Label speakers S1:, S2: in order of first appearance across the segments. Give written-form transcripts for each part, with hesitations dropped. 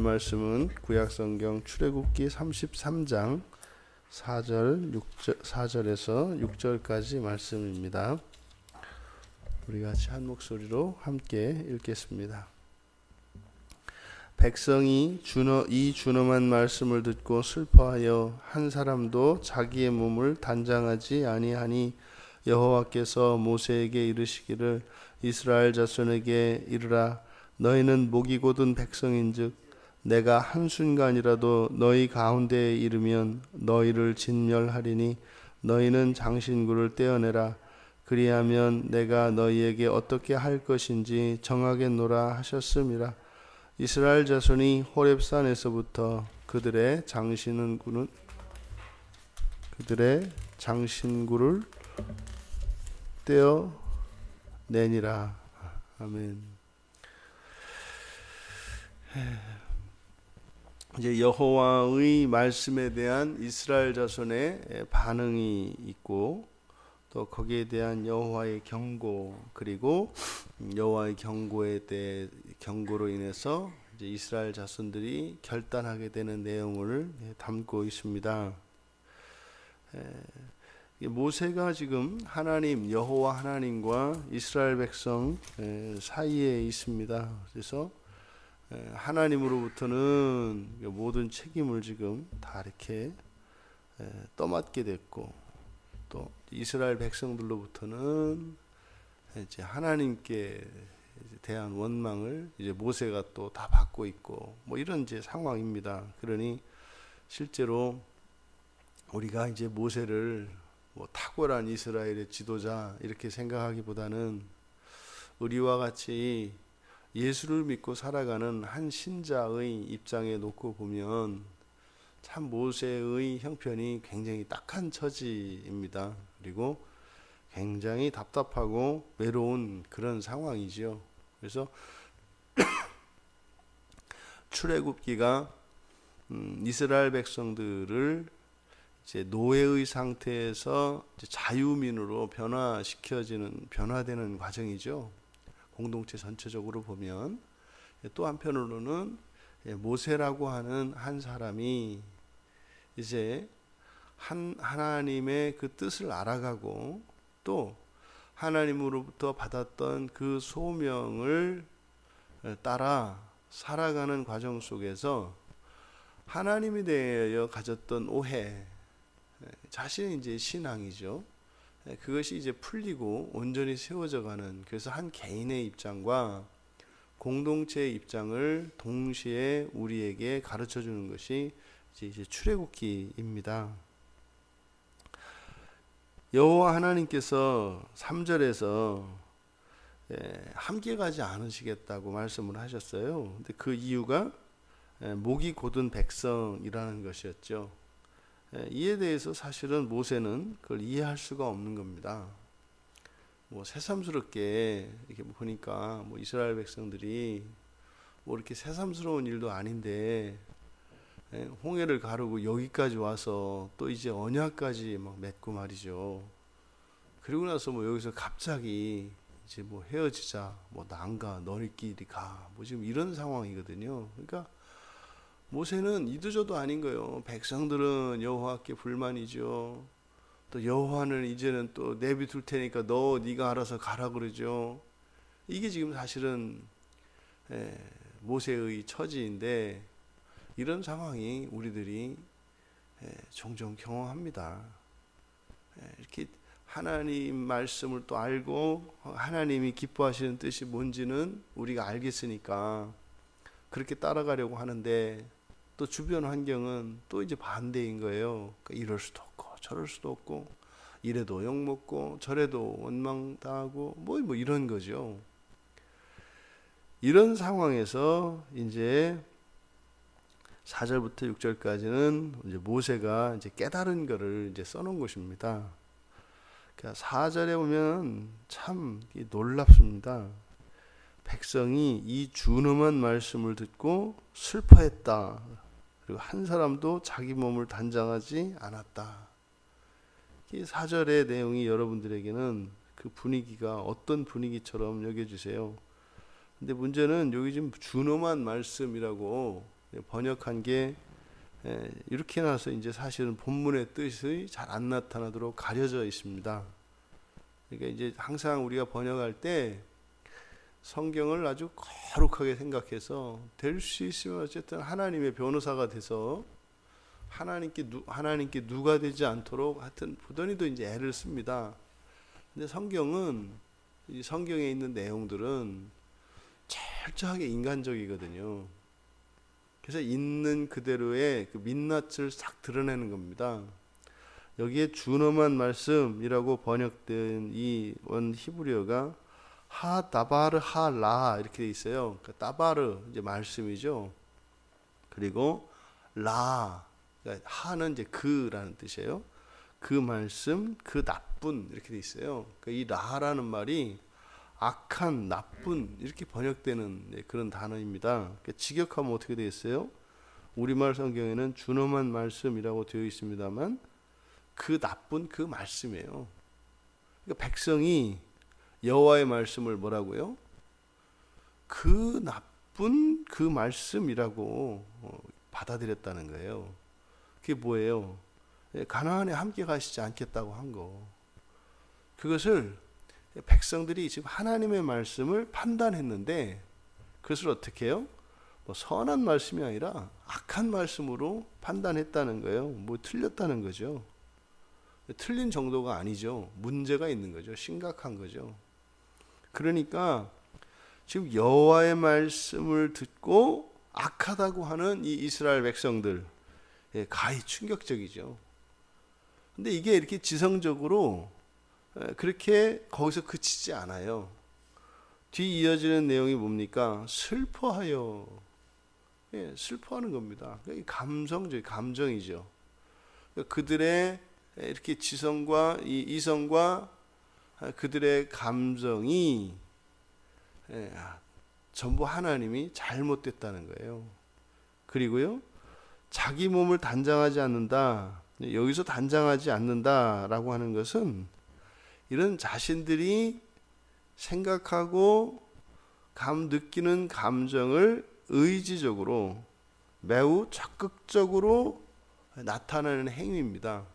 S1: 말씀은 구약성경 출애굽기 33장 4절에서 6절까지 말씀입니다. 우리 같이 한 목소리로 함께 읽겠습니다. 백성이 이 준엄한 말씀을 듣고 슬퍼하여 한 사람도 자기의 몸을 단장하지 아니하니 여호와께서 모세에게 이르시기를 이스라엘 자손에게 이르라 너희는 목이 곧은 백성인즉 내가 한순간이라도 너희 가운데에 이르면 너희를 진멸하리니 너희는 장신구를 떼어내라 그리하면 내가 너희에게 어떻게 할 것인지 정하겠노라 하셨음이라. 이스라엘 자손이 호렙산에서부터 그들의 장신구를 떼어내니라. 아멘. 이제 여호와의 말씀에 대한 이스라엘 자손의 반응이 있고 또 거기에 대한 여호와의 경고, 그리고 여호와의 경고로 인해서 이제 이스라엘 자손들이 결단하게 되는 내용을 담고 있습니다. 모세가 지금 여호와 하나님과 이스라엘 백성 사이에 있습니다. 그래서 하나님으로부터는 모든 책임을 지금 다 이렇게 떠맡게 됐고, 또 이스라엘 백성들로부터는 이제 하나님께 대한 원망을 이제 모세가 또 다 받고 있고, 뭐 이런 이제 상황입니다. 그러니 실제로 우리가 이제 모세를 뭐 탁월한 이스라엘의 지도자 이렇게 생각하기보다는 우리와 같이 예수를 믿고 살아가는 한 신자의 입장에 놓고 보면 참 모세의 형편이 굉장히 딱한 처지입니다. 그리고 굉장히 답답하고 외로운 그런 상황이죠. 그래서 출애굽기가 이스라엘 백성들을 이제 노예의 상태에서 이제 자유민으로 변화되는 과정이죠. 공동체 전체적으로 보면. 또 한편으로는 모세라고 하는 한 사람이 이제 하나님의 그 뜻을 알아가고 또 하나님으로부터 받았던 그 소명을 따라 살아가는 과정 속에서 하나님에 대하여 가졌던 오해, 자신의 이제 신앙이죠. 그것이 이제 풀리고 온전히 세워져 가는, 그래서 한 개인의 입장과 공동체의 입장을 동시에 우리에게 가르쳐 주는 것이 이제 출애굽기입니다. 여호와 하나님께서 3절에서 함께 가지 않으시겠다고 말씀을 하셨어요. 근데 그 이유가 목이 곧은 백성이라는 것이었죠. 이에 대해서 사실은 모세는 그걸 이해할 수가 없는 겁니다. 뭐 새삼스럽게 이렇게 보니까 뭐 이스라엘 백성들이 뭐 이렇게 새삼스러운 일도 아닌데 홍해를 가르고 여기까지 와서 또 이제 언약까지 막 맺고 말이죠. 그리고 나서 뭐 여기서 갑자기 이제 뭐 헤어지자, 뭐 난 가, 너희끼리 가, 뭐 지금 이런 상황이거든요. 그러니까 모세는 이도저도 아닌 거예요. 백성들은 여호와께 불만이죠. 또 여호와는 이제는 또 내비둘 테니까 네가 알아서 가라 그러죠. 이게 지금 사실은 모세의 처지인데, 이런 상황이 우리들이 종종 경험합니다. 이렇게 하나님 말씀을 또 알고 하나님이 기뻐하시는 뜻이 뭔지는 우리가 알겠으니까 그렇게 따라가려고 하는데, 또 주변 환경은 또 이제 반대인 거예요. 그러니까 이럴 수도 없고 저럴 수도 없고, 이래도 욕먹고 저래도 원망당하고 뭐 이런 거죠. 이런 상황에서 이제 4절부터 6절까지는 이제 모세가 이제 깨달은 거를 이제 써놓은 것입니다. 그러니까 4절에 보면 참 놀랍습니다. 백성이 이 준엄한 말씀을 듣고 슬퍼했다. 그리고 한 사람도 자기 몸을 단장하지 않았다. 이 4절의 내용이 여러분들에게는 그 분위기가 어떤 분위기처럼 여겨지세요. 근데 문제는 여기 지금 준엄한 말씀이라고 번역한 게 이렇게 나서 이제 사실은 본문의 뜻이 잘 안 나타나도록 가려져 있습니다. 그러니까 이제 항상 우리가 번역할 때 성경을 아주 거룩하게 생각해서 될 수 있으면 어쨌든 하나님의 변호사가 돼서 하나님께 누가 되지 않도록 하여튼 부단히도 이제 애를 씁니다. 근데 성경은 이 성경에 있는 내용들은 철저하게 인간적이거든요. 그래서 있는 그대로의 그 민낯을 싹 드러내는 겁니다. 여기에 준엄한 말씀이라고 번역된 이 원 히브리어가 하다바르 하라 이렇게 돼 있어요. 그러니까 다바르 이제 말씀이죠. 그리고 라 그러니까 하는 이제 그라는 뜻이에요. 그 말씀, 그 나쁜 이렇게 돼 있어요. 그러니까 이 라라는 말이 악한, 나쁜 이렇게 번역되는 그런 단어입니다. 그러니까 직역하면 어떻게 되어 있어요? 우리말 성경에는 준엄한 말씀이라고 되어 있습니다만 그 나쁜 그 말씀이에요. 그러니까 백성이 여호와의 말씀을 뭐라고요? 그 나쁜 그 말씀이라고 받아들였다는 거예요. 그게 뭐예요? 가나안에 함께 가시지 않겠다고 한 거. 그것을 백성들이 지금 하나님의 말씀을 판단했는데 그것을 어떻게 해요? 뭐 선한 말씀이 아니라 악한 말씀으로 판단했다는 거예요. 뭐 틀렸다는 거죠. 틀린 정도가 아니죠. 문제가 있는 거죠. 심각한 거죠. 그러니까 지금 여호와의 말씀을 듣고 악하다고 하는 이 이스라엘 백성들 가히 충격적이죠. 근데 이게 이렇게 지성적으로 그렇게 거기서 그치지 않아요. 뒤 이어지는 내용이 뭡니까? 슬퍼하여. 슬퍼하는 겁니다. 감정이죠. 그들의 이렇게 지성과 이성과 그들의 감정이 전부 하나님이 잘못됐다는 거예요. 그리고요, 자기 몸을 단장하지 않는다. 여기서 단장하지 않는다라고 하는 것은 이런 자신들이 생각하고 느끼는 감정을 의지적으로 매우 적극적으로 나타내는 행위입니다.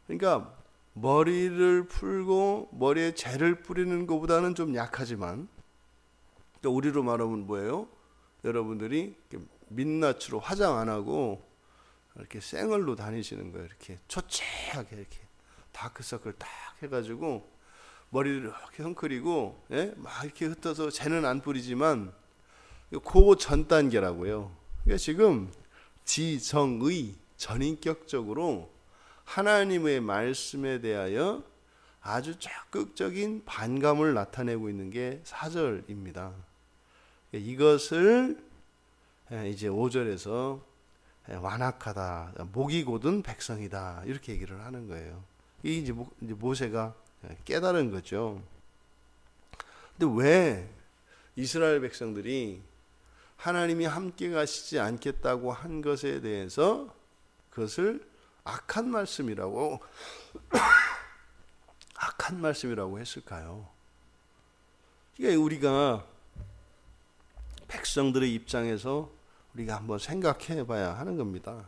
S1: 그러니까 머리를 풀고 머리에 재를 뿌리는 것보다는 좀 약하지만 또 우리로 말하면 뭐예요? 여러분들이 민낯으로 화장 안 하고 이렇게 생얼로 다니시는 거예요. 이렇게 초췌하게 이렇게 다크서클 딱 해가지고 머리를 이렇게 헝클이고 막 이렇게 흩어서 재는 안 뿌리지만 그 전 단계라고요. 그러니까 지금 지정의 전인격적으로 하나님의 말씀에 대하여 아주 적극적인 반감을 나타내고 있는 게 4절입니다. 이것을 이제 5절에서 완악하다, 목이 곧은 백성이다 이렇게 얘기를 하는 거예요. 이게 이제 모세가 깨달은 거죠. 근데 왜 이스라엘 백성들이 하나님이 함께 가시지 않겠다고 한 것에 대해서 그것을 악한 말씀이라고 했을까요? 그러니까 우리가 백성들의 입장에서 우리가 한번 생각해 봐야 하는 겁니다.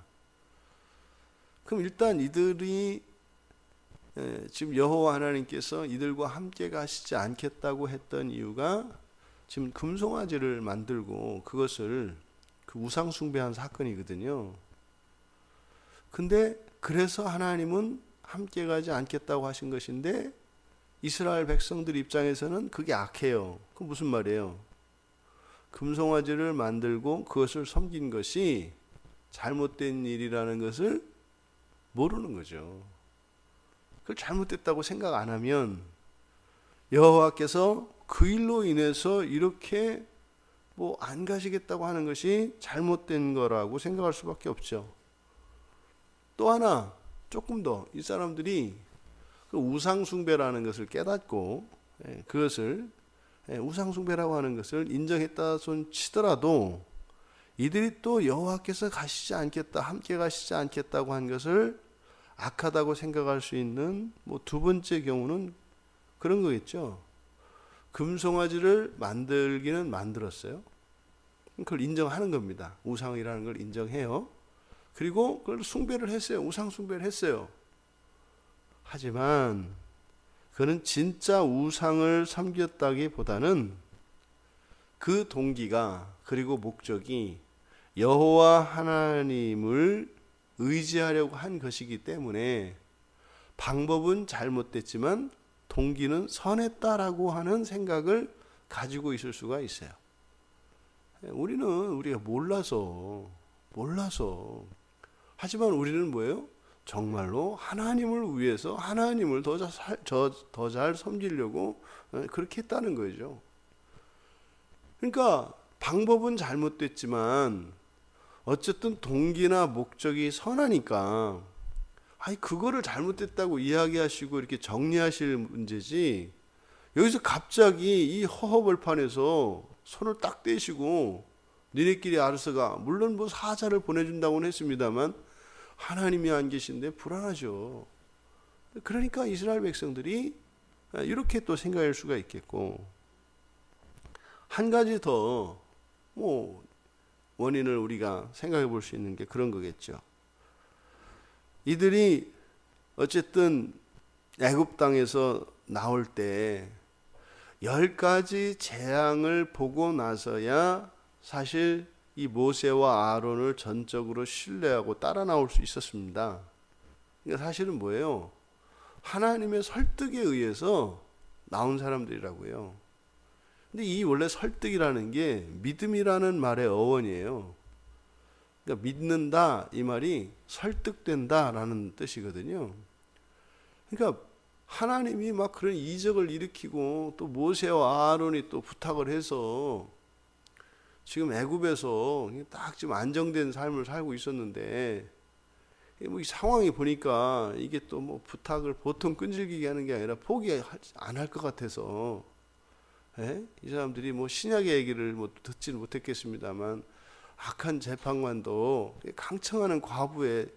S1: 그럼 일단 이들이 지금 여호와 하나님께서 이들과 함께 가시지 않겠다고 했던 이유가 지금 금송아지를 만들고 그것을 그 우상 숭배한 사건이거든요. 근데 그래서 하나님은 함께 가지 않겠다고 하신 것인데 이스라엘 백성들 입장에서는 그게 악해요. 그 무슨 말이에요? 금송아지를 만들고 그것을 섬긴 것이 잘못된 일이라는 것을 모르는 거죠. 그걸 잘못됐다고 생각 안 하면 여호와께서 그 일로 인해서 이렇게 안 가시겠다고 하는 것이 잘못된 거라고 생각할 수밖에 없죠. 또 하나 조금 더 이 사람들이 그 우상숭배라는 것을 깨닫고 그것을 우상숭배라고 하는 것을 인정했다 손 치더라도 이들이 또 여호와께서 가시지 않겠다, 함께 가시지 않겠다고 한 것을 악하다고 생각할 수 있는 두 번째 경우는 그런 거겠죠. 금송아지를 만들기는 만들었어요. 그걸 인정하는 겁니다. 우상이라는 걸 인정해요. 그리고 그걸 숭배를 했어요. 우상 숭배를 했어요. 하지만 그는 진짜 우상을 섬겼다기보다는 그 동기가 그리고 목적이 여호와 하나님을 의지하려고 한 것이기 때문에 방법은 잘못됐지만 동기는 선했다라고 하는 생각을 가지고 있을 수가 있어요. 우리가 몰라서 하지만 우리는 뭐예요? 정말로 하나님을 위해서 하나님을 더 잘 섬기려고 그렇게 했다는 거죠. 그러니까 방법은 잘못됐지만 어쨌든 동기나 목적이 선하니까 그거를 잘못됐다고 이야기하시고 이렇게 정리하실 문제지, 여기서 갑자기 이 허허벌판에서 손을 딱 떼시고 니네끼리 알아서 가. 물론 뭐 사자를 보내준다고는 했습니다만 하나님이 안 계신데 불안하죠. 그러니까 이스라엘 백성들이 이렇게 또 생각할 수가 있겠고, 한 가지 더 원인을 우리가 생각해 볼 수 있는 게 그런 거겠죠. 이들이 어쨌든 애굽 땅에서 나올 때 10가지 재앙을 보고 나서야 사실 이 모세와 아론을 전적으로 신뢰하고 따라 나올 수 있었습니다. 그러니까 사실은 뭐예요? 하나님의 설득에 의해서 나온 사람들이라고요. 근데 이 원래 설득이라는 게 믿음이라는 말의 어원이에요. 그러니까 믿는다 이 말이 설득된다라는 뜻이거든요. 그러니까 하나님이 막 그런 이적을 일으키고 또 모세와 아론이 또 부탁을 해서 지금 애굽에서 딱 지금 안정된 삶을 살고 있었는데, 이 상황이 보니까 이게 또 부탁을 보통 끈질기게 하는 게 아니라 포기 안 할 것 같아서, 이 사람들이 신약의 얘기를 듣지는 못했겠습니다만 악한 재판관도 강청하는 과부의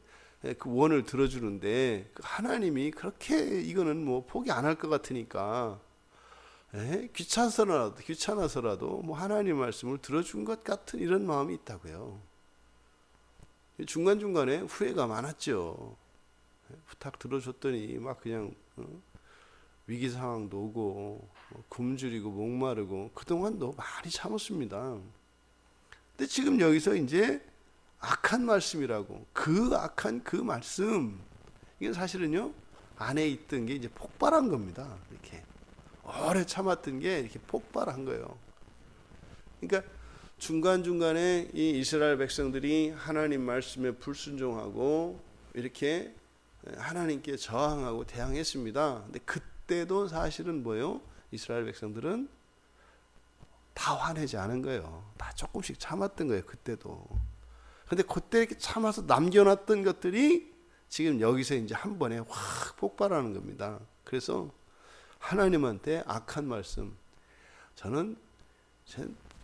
S1: 그 원을 들어주는데 하나님이 그렇게 이거는 포기 안 할 것 같으니까 귀찮아서라도 하나님 말씀을 들어준 것 같은 이런 마음이 있다고요. 중간중간에 후회가 많았죠. 부탁 들어줬더니 막 그냥 위기 상황도 오고 굶주리고 목마르고 그동안도 많이 참았습니다. 근데 지금 여기서 이제 악한 말씀이라고, 그 악한 그 말씀, 이건 사실은요 안에 있던 게 이제 폭발한 겁니다. 이렇게 오래 참았던 게 이렇게 폭발한 거예요. 그러니까 중간중간에 이 이스라엘 백성들이 하나님 말씀에 불순종하고 이렇게 하나님께 저항하고 대항했습니다. 근데 그때도 사실은 뭐예요? 이스라엘 백성들은 다 화내지 않은 거예요. 다 조금씩 참았던 거예요. 그때도. 근데 그때 이렇게 참아서 남겨놨던 것들이 지금 여기서 이제 한 번에 확 폭발하는 겁니다. 그래서 하나님한테 악한 말씀, 저는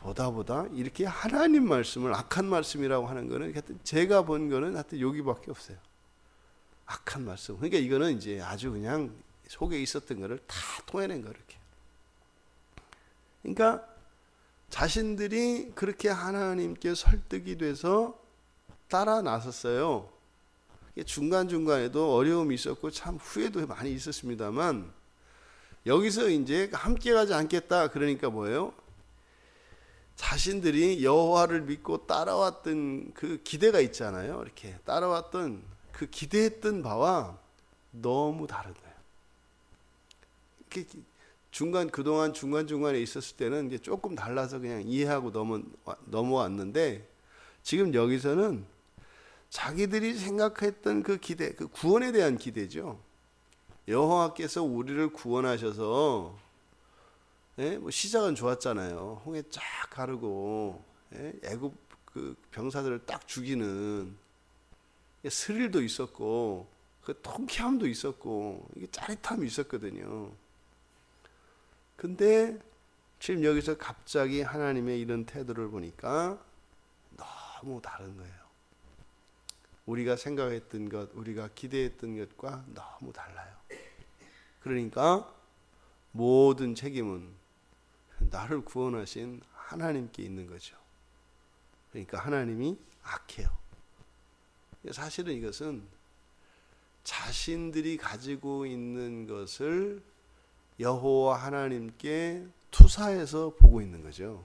S1: 보다 이렇게 하나님 말씀을 악한 말씀이라고 하는 거는 제가 본 거는 하여튼 여기밖에 없어요. 악한 말씀. 그러니까 이거는 이제 아주 그냥 속에 있었던 거를 다 토해낸 거 이렇게. 그러니까 자신들이 그렇게 하나님께 설득이 돼서 따라 나섰어요. 중간중간에도 어려움이 있었고 참 후회도 많이 있었습니다만, 여기서 이제 함께 가지 않겠다 그러니까 뭐예요? 자신들이 여호와를 믿고 따라왔던 그 기대가 있잖아요. 이렇게 따라왔던 그 기대했던 바와 너무 다른 거예요. 그동안 중간중간에 있었을 때는 이제 조금 달라서 그냥 이해하고 넘어왔는데, 지금 여기서는 자기들이 생각했던 그 기대, 그 구원에 대한 기대죠. 여호와께서 우리를 구원하셔서 시작은 좋았잖아요. 홍해 쫙 가르고 애굽 그 병사들을 딱 죽이는 스릴도 있었고 그 통쾌함도 있었고 이게 짜릿함이 있었거든요. 근데 지금 여기서 갑자기 하나님의 이런 태도를 보니까 너무 다른 거예요. 우리가 생각했던 것, 우리가 기대했던 것과 너무 달라요. 그러니까 모든 책임은 나를 구원하신 하나님께 있는 거죠. 그러니까 하나님이 악해요. 사실은 이것은 자신들이 가지고 있는 것을 여호와 하나님께 투사해서 보고 있는 거죠.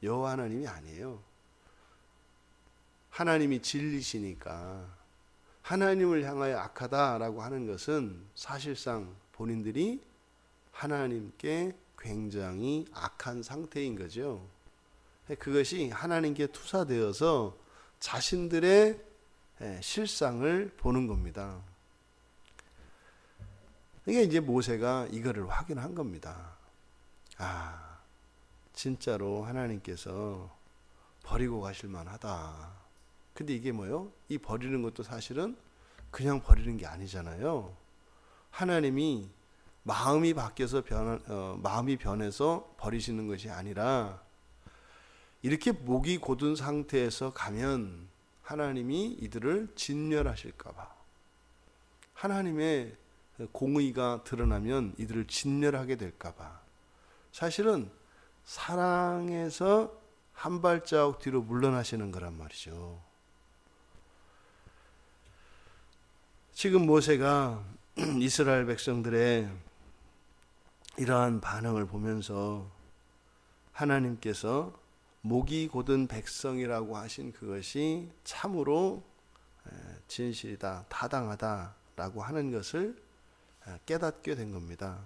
S1: 여호와 하나님이 아니에요. 하나님이 진리시니까 하나님을 향하여 악하다라고 하는 것은 사실상 본인들이 하나님께 굉장히 악한 상태인 거죠. 그것이 하나님께 투사되어서 자신들의 실상을 보는 겁니다. 이게 이제 모세가 이거를 확인한 겁니다. 아, 진짜로 하나님께서 버리고 가실 만하다. 근데 이게 뭐요? 이 버리는 것도 사실은 그냥 버리는 게 아니잖아요. 하나님이 마음이 바뀌어서 마음이 변해서 버리시는 것이 아니라 이렇게 목이 곧은 상태에서 가면 하나님이 이들을 진멸하실까 봐. 하나님의 공의가 드러나면 이들을 진멸하게 될까 봐. 사실은 사랑에서 한 발자국 뒤로 물러나시는 거란 말이죠. 지금 모세가 이스라엘 백성들의 이러한 반응을 보면서 하나님께서 목이 곧은 백성이라고 하신 그것이 참으로 진실이다, 타당하다라고 하는 것을 깨닫게 된 겁니다.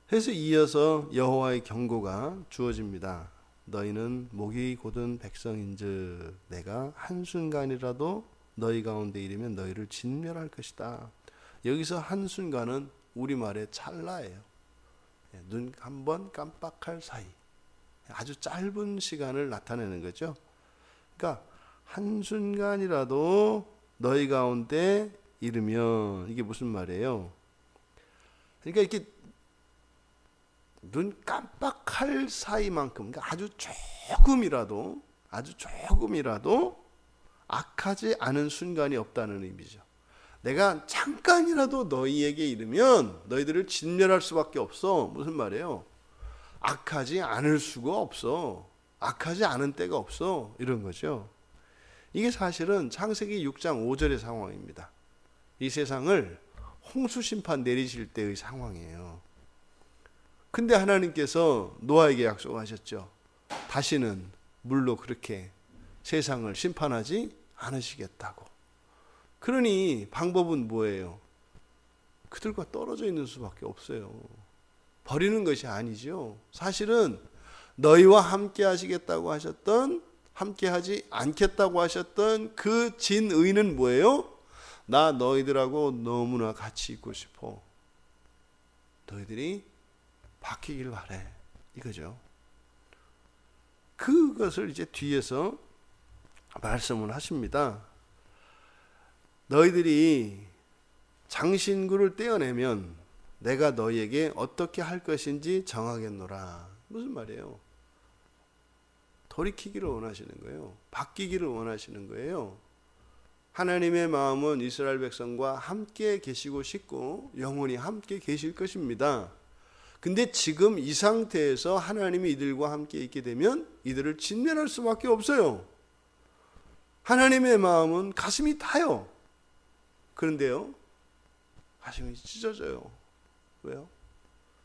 S1: 그래서 이어서 여호와의 경고가 주어집니다. 너희는 목이 곧은 백성인즉 내가 한순간이라도 너희 가운데 이르면 너희를 진멸할 것이다. 여기서 한순간은 우리말의 찰나예요. 눈 한 번 깜빡할 사이. 아주 짧은 시간을 나타내는 거죠. 그러니까 한순간이라도 너희 가운데 이르면 이게 무슨 말이에요? 그러니까 이렇게 눈 깜빡할 사이만큼, 그러니까 아주 조금이라도 악하지 않은 순간이 없다는 의미죠. 내가 잠깐이라도 너희에게 이르면 너희들을 진멸할 수밖에 없어. 무슨 말이에요? 악하지 않을 수가 없어. 악하지 않은 때가 없어. 이런 거죠. 이게 사실은 창세기 6장 5절의 상황입니다. 이 세상을 홍수 심판 내리실 때의 상황이에요. 근데 하나님께서 노아에게 약속하셨죠. 다시는 물로 그렇게 세상을 심판하지 않으시겠다고. 그러니 방법은 뭐예요? 그들과 떨어져 있는 수밖에 없어요. 버리는 것이 아니죠. 사실은 너희와 함께 하시겠다고 하셨던, 함께 하지 않겠다고 하셨던 그 진의는 뭐예요? 나 너희들하고 너무나 같이 있고 싶어. 너희들이 바뀌길 바래. 이거죠. 그것을 이제 뒤에서 말씀을 하십니다. 너희들이 장신구를 떼어내면 내가 너희에게 어떻게 할 것인지 정하겠노라. 무슨 말이에요? 돌이키기를 원하시는 거예요. 바뀌기를 원하시는 거예요. 하나님의 마음은 이스라엘 백성과 함께 계시고 싶고 영원히 함께 계실 것입니다. 근데 지금 이 상태에서 하나님이 이들과 함께 있게 되면 이들을 진멸할 수밖에 없어요. 하나님의 마음은 가슴이 타요. 그런데요, 가슴이 찢어져요. 왜요?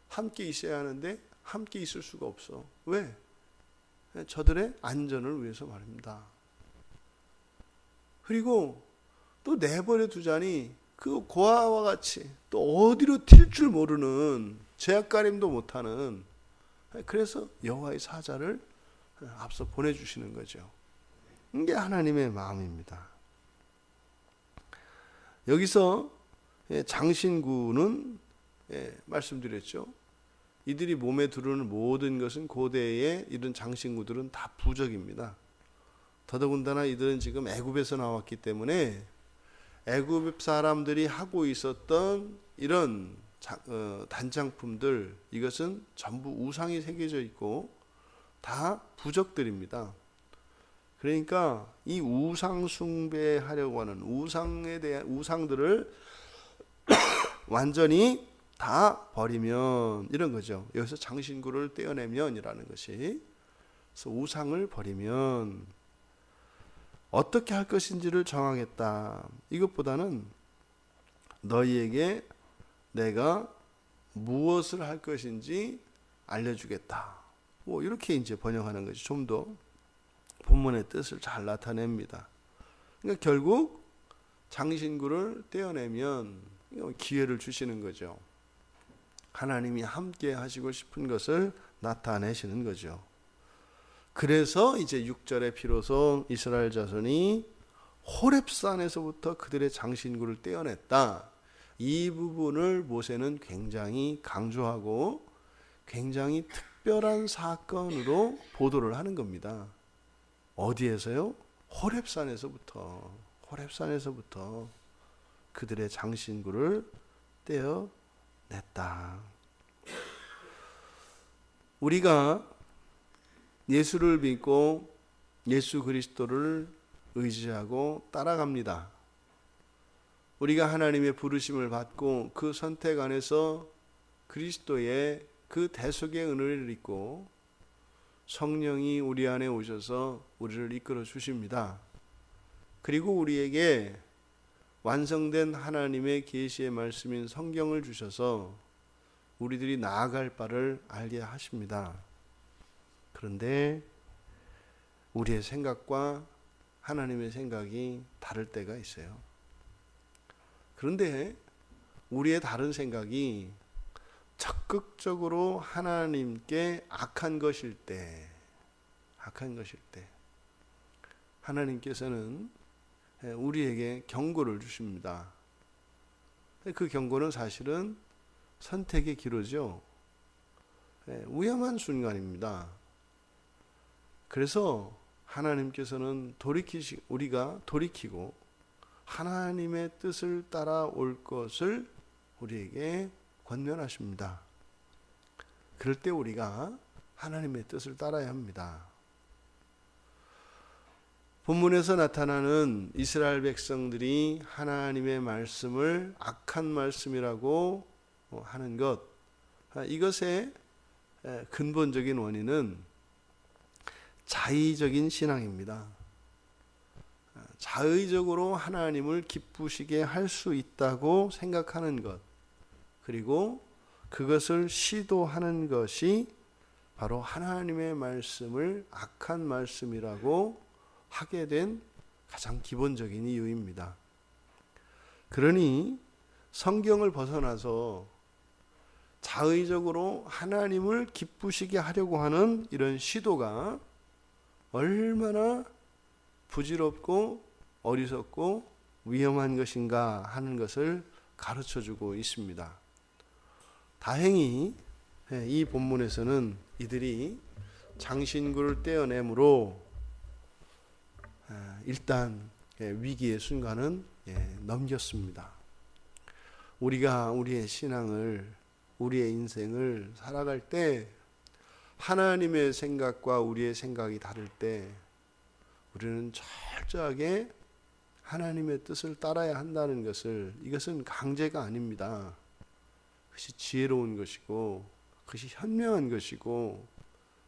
S1: 함께 있어야 하는데 함께 있을 수가 없어. 왜? 저들의 안전을 위해서 말입니다. 그리고 또 내버려 두자니 그 고아와 같이 또 어디로 튈 줄 모르는, 제약가림도 못하는, 그래서 여호와의 사자를 앞서 보내주시는 거죠. 이게 하나님의 마음입니다. 여기서 장신구는 말씀드렸죠. 이들이 몸에 두르는 모든 것은 고대의 이런 장신구들은 다 부적입니다. 더더군다나 이들은 지금 애굽에서 나왔기 때문에 애굽 사람들이 하고 있었던 이런 단장품들, 이것은 전부 우상이 새겨져 있고 다 부적들입니다. 그러니까 이 우상 숭배하려고 하는 우상에 대한 우상들을 완전히 다 버리면, 이런 거죠. 여기서 장신구를 떼어내면이라는 것이 그래서 우상을 버리면 어떻게 할 것인지를 정하겠다. 이것보다는 너희에게 내가 무엇을 할 것인지 알려주겠다. 뭐 이렇게 이제 번역하는 것이 좀 더 본문의 뜻을 잘 나타냅니다. 그러니까 결국 장신구를 떼어내면 기회를 주시는 거죠. 하나님이 함께 하시고 싶은 것을 나타내시는 거죠. 그래서 이제 6절에 비로소 이스라엘 자손이 호렙산에서부터 그들의 장신구를 떼어냈다. 이 부분을 모세는 굉장히 강조하고 굉장히 특별한 사건으로 보도를 하는 겁니다. 어디에서요? 호렙산에서부터 그들의 장신구를 떼어냈다. 우리가 예수를 믿고 예수 그리스도를 의지하고 따라갑니다. 우리가 하나님의 부르심을 받고 그 선택 안에서 그리스도의 그 대속의 은혜를 입고 성령이 우리 안에 오셔서 우리를 이끌어 주십니다. 그리고 우리에게 완성된 하나님의 계시의 말씀인 성경을 주셔서 우리들이 나아갈 바를 알게 하십니다. 그런데 우리의 생각과 하나님의 생각이 다를 때가 있어요. 그런데 우리의 다른 생각이 적극적으로 하나님께 악한 것일 때 하나님께서는 우리에게 경고를 주십니다. 그 경고는 사실은 선택의 기로죠. 위험한 순간입니다. 그래서 하나님께서는 우리가 돌이키고 하나님의 뜻을 따라올 것을 우리에게 권면하십니다. 그럴 때 우리가 하나님의 뜻을 따라야 합니다. 본문에서 나타나는 이스라엘 백성들이 하나님의 말씀을 악한 말씀이라고 하는 것, 이것의 근본적인 원인은 자의적인 신앙입니다. 자의적으로 하나님을 기쁘시게 할 수 있다고 생각하는 것, 그리고 그것을 시도하는 것이 바로 하나님의 말씀을 악한 말씀이라고 하게 된 가장 기본적인 이유입니다. 그러니 성경을 벗어나서 자의적으로 하나님을 기쁘시게 하려고 하는 이런 시도가 얼마나 부질없고 어리석고 위험한 것인가 하는 것을 가르쳐주고 있습니다. 다행히 이 본문에서는 이들이 장신구를 떼어내므로 일단 위기의 순간은 넘겼습니다. 우리가 우리의 신앙을, 우리의 인생을 살아갈 때 하나님의 생각과 우리의 생각이 다를 때 우리는 철저하게 하나님의 뜻을 따라야 한다는 것을, 이것은 강제가 아닙니다. 그것이 지혜로운 것이고 그것이 현명한 것이고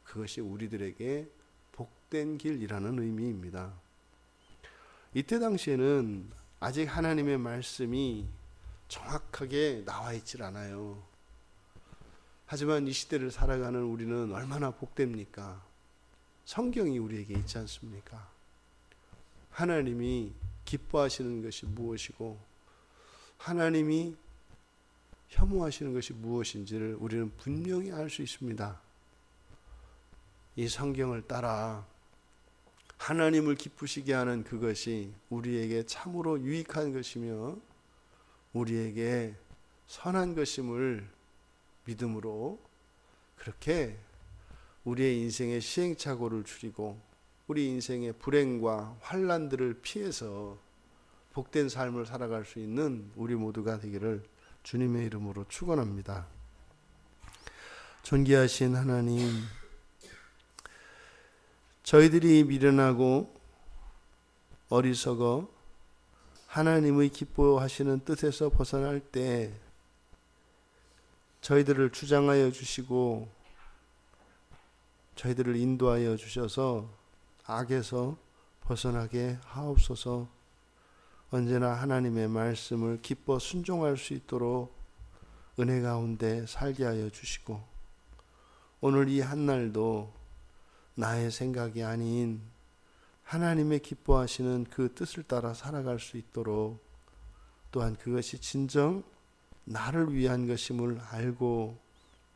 S1: 그것이 우리들에게 복된 길이라는 의미입니다. 이때 당시에는 아직 하나님의 말씀이 정확하게 나와 있질 않아요. 하지만 이 시대를 살아가는 우리는 얼마나 복됩니까? 성경이 우리에게 있지 않습니까? 하나님이 기뻐하시는 것이 무엇이고 하나님이 혐오하시는 것이 무엇인지를 우리는 분명히 알 수 있습니다. 이 성경을 따라 하나님을 기쁘시게 하는 그것이 우리에게 참으로 유익한 것이며 우리에게 선한 것임을 믿음으로 그렇게 우리의 인생의 시행착오를 줄이고 우리 인생의 불행과 환난들을 피해서 복된 삶을 살아갈 수 있는 우리 모두가 되기를 주님의 이름으로 축원합니다. 존귀하신 하나님, 저희들이 미련하고 어리석어 하나님의 기뻐하시는 뜻에서 벗어날 때 저희들을 주장하여 주시고 저희들을 인도하여 주셔서 악에서 벗어나게 하옵소서. 언제나 하나님의 말씀을 기뻐 순종할 수 있도록 은혜 가운데 살게 하여 주시고, 오늘 이 한날도 나의 생각이 아닌 하나님의 기뻐하시는 그 뜻을 따라 살아갈 수 있도록, 또한 그것이 진정 나를 위한 것임을 알고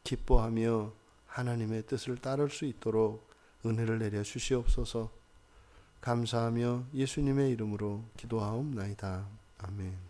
S1: 기뻐하며 하나님의 뜻을 따를 수 있도록 은혜를 내려 주시옵소서. 감사하며 예수님의 이름으로 기도하옵나이다. 아멘.